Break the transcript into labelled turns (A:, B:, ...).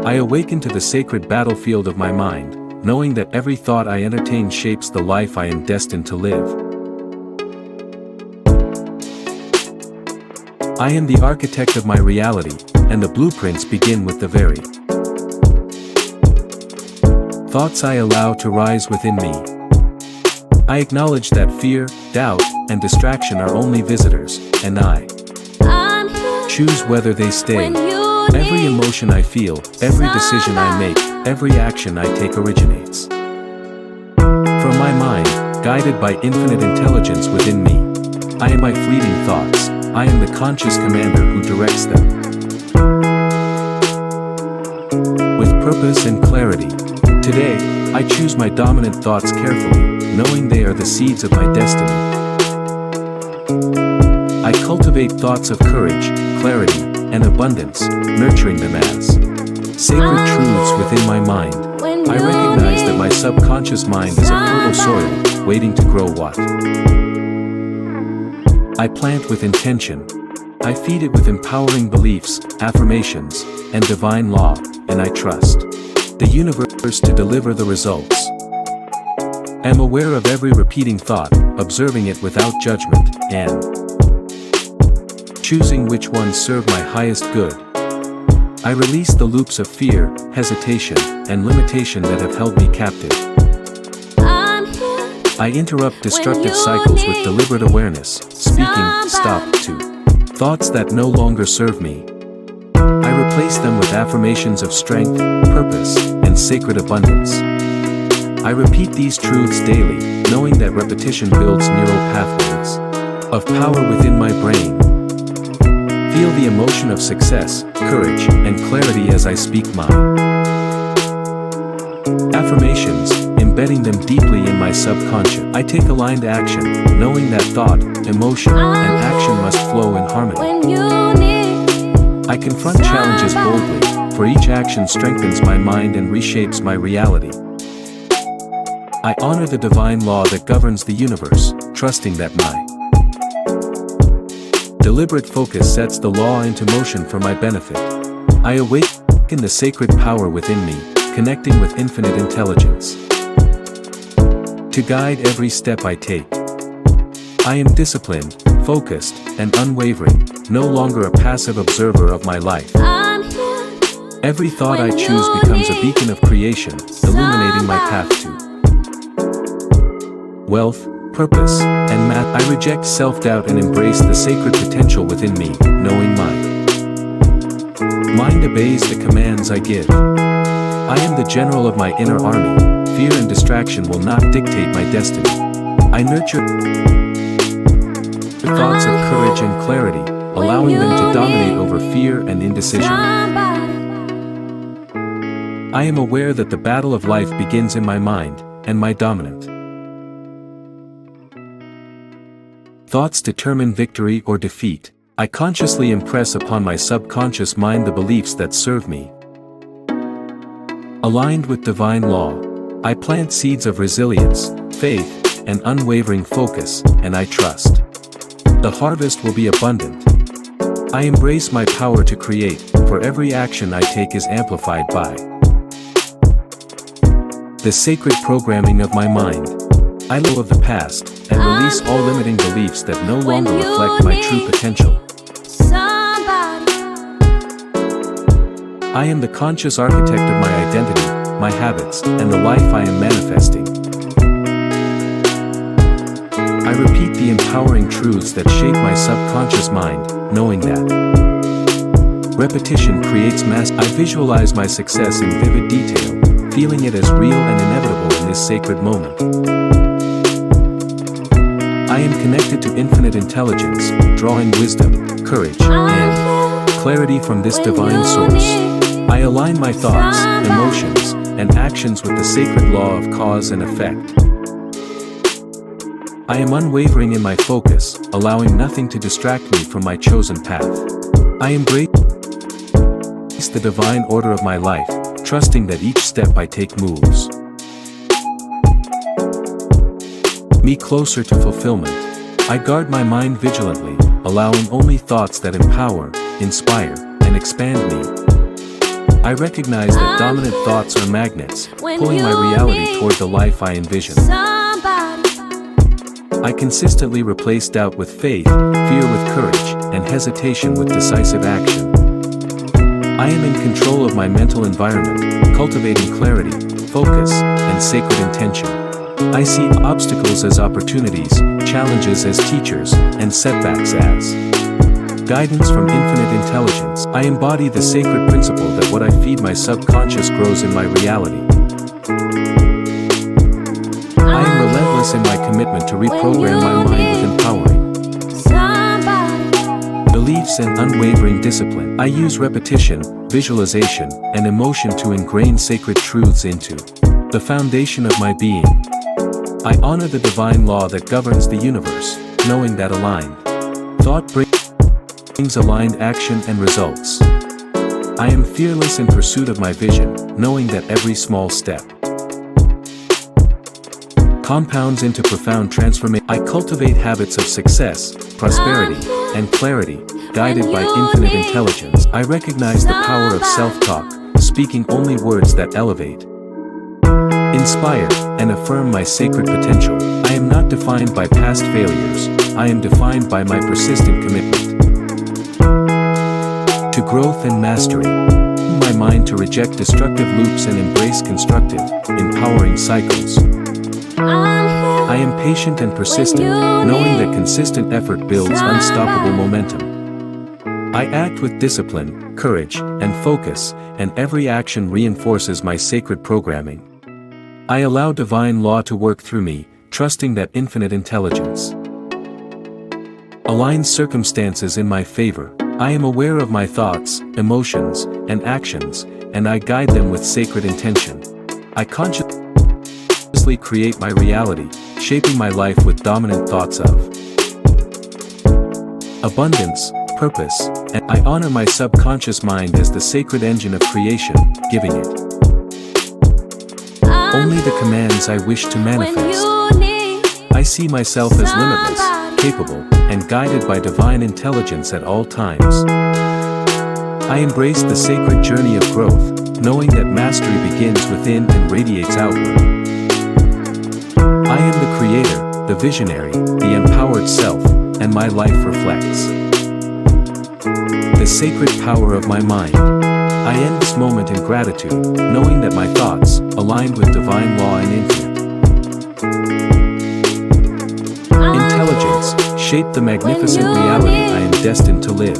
A: I awaken to the sacred battlefield of my mind, knowing that every thought I entertain shapes the life I am destined to live. I am the architect of my reality, and the blueprints begin with the very thoughts I allow to rise within me. I acknowledge that fear, doubt, and distraction are only visitors, and I choose whether they stay. Every emotion I feel, every decision I make, every action I take originates from my mind, guided by infinite intelligence within me. I am my fleeting thoughts. I am the conscious commander who directs them with purpose and clarity. Today, I choose my dominant thoughts carefully, knowing they are the seeds of my destiny. I cultivate thoughts of courage, clarity, and abundance, nurturing them as sacred truths within my mind. I recognize that my subconscious mind is a fertile soil, waiting to grow what I plant with intention. I feed it with empowering beliefs, affirmations, and divine law, and I trust the universe to deliver the results. I am aware of every repeating thought, observing it without judgment, and choosing which ones serve my highest good. I release the loops of fear, hesitation, and limitation that have held me captive. I interrupt destructive cycles with deliberate awareness, speaking stop to thoughts that no longer serve me. I replace them with affirmations of strength, purpose, and sacred abundance. I repeat these truths daily, knowing that repetition builds neural pathways of power within my brain. Feel the emotion of success, courage, and clarity as I speak mine affirmations, embedding them deeply in my subconscious. I take aligned action, knowing that thought, emotion, and action must flow in harmony. I confront challenges boldly, for each action strengthens my mind and reshapes my reality. I honor the divine law that governs the universe, trusting that my deliberate focus sets the law into motion for my benefit. I awaken the sacred power within me, connecting with infinite intelligence to guide every step I take. I am disciplined, focused, and unwavering, no longer a passive observer of my life. Every thought I choose becomes a beacon of creation, illuminating my path to wealth, purpose, and math. I reject self-doubt and embrace the sacred potential within me, knowing my mind obeys the commands I give. I am the general of my inner army. Fear and distraction will not dictate my destiny. I nurture thoughts of courage and clarity, allowing them to dominate over fear and indecision. I am aware that the battle of life begins in my mind, and my dominant thoughts determine victory or defeat. I consciously impress upon my subconscious mind the beliefs that serve me. Aligned with divine law, I plant seeds of resilience, faith, and unwavering focus, and I trust the harvest will be abundant. I embrace my power to create, for every action I take is amplified by the sacred programming of my mind. I let go of the past, and release all limiting beliefs that no longer reflect my true potential. I am the conscious architect of my identity, my habits, and the life I am manifesting. I repeat the empowering truths that shape my subconscious mind, knowing that repetition creates mastery. I visualize my success in vivid detail, feeling it as real and inevitable in this sacred moment. I am connected to infinite intelligence, drawing wisdom, courage, and clarity from this divine source. I align my thoughts, emotions, and actions with the sacred law of cause and effect. I am unwavering in my focus, allowing nothing to distract me from my chosen path. I embrace the divine order of my life, trusting that each step I take moves me closer to fulfillment. I guard my mind vigilantly, allowing only thoughts that empower, inspire, and expand me. I recognize that dominant thoughts are magnets, pulling my reality toward the life I envision. I consistently replace doubt with faith, fear with courage, and hesitation with decisive action. I am in control of my mental environment, cultivating clarity, focus, and sacred intention. I see obstacles as opportunities, challenges as teachers, and setbacks as guidance from infinite intelligence. I embody the sacred principle that what I feed my subconscious grows in my reality. I am relentless in my commitment to reprogram my mind with empowering beliefs and unwavering discipline. I use repetition, visualization, and emotion to ingrain sacred truths into the foundation of my being. I honor the divine law that governs the universe, knowing that aligned thought brings aligned action and results. I am fearless in pursuit of my vision, knowing that every small step compounds into profound transformation. I cultivate habits of success, prosperity, and clarity, guided by infinite intelligence. I recognize the power of self-talk, speaking only words that elevate, inspire, and affirm my sacred potential. I am not defined by past failures, I am defined by my persistent commitment to growth and mastery. My mind to reject destructive loops and embrace constructive, empowering cycles. I am patient and persistent, knowing that consistent effort builds unstoppable momentum. I act with discipline, courage, and focus, and every action reinforces my sacred programming. I allow divine law to work through me, trusting that infinite intelligence aligns circumstances in my favor. I am aware of my thoughts, emotions, and actions, and I guide them with sacred intention. I consciously create my reality, shaping my life with dominant thoughts of abundance, purpose, and I honor my subconscious mind as the sacred engine of creation, giving it only the commands I wish to manifest. I see myself as limitless, capable, and guided by divine intelligence at all times. I embrace the sacred journey of growth, knowing that mastery begins within and radiates outward. I am the creator, the visionary, the empowered self, and my life reflects the sacred power of my mind. I end this moment in gratitude, knowing that my thoughts, aligned with divine law and infinite intelligence, shape the magnificent reality I am destined to live.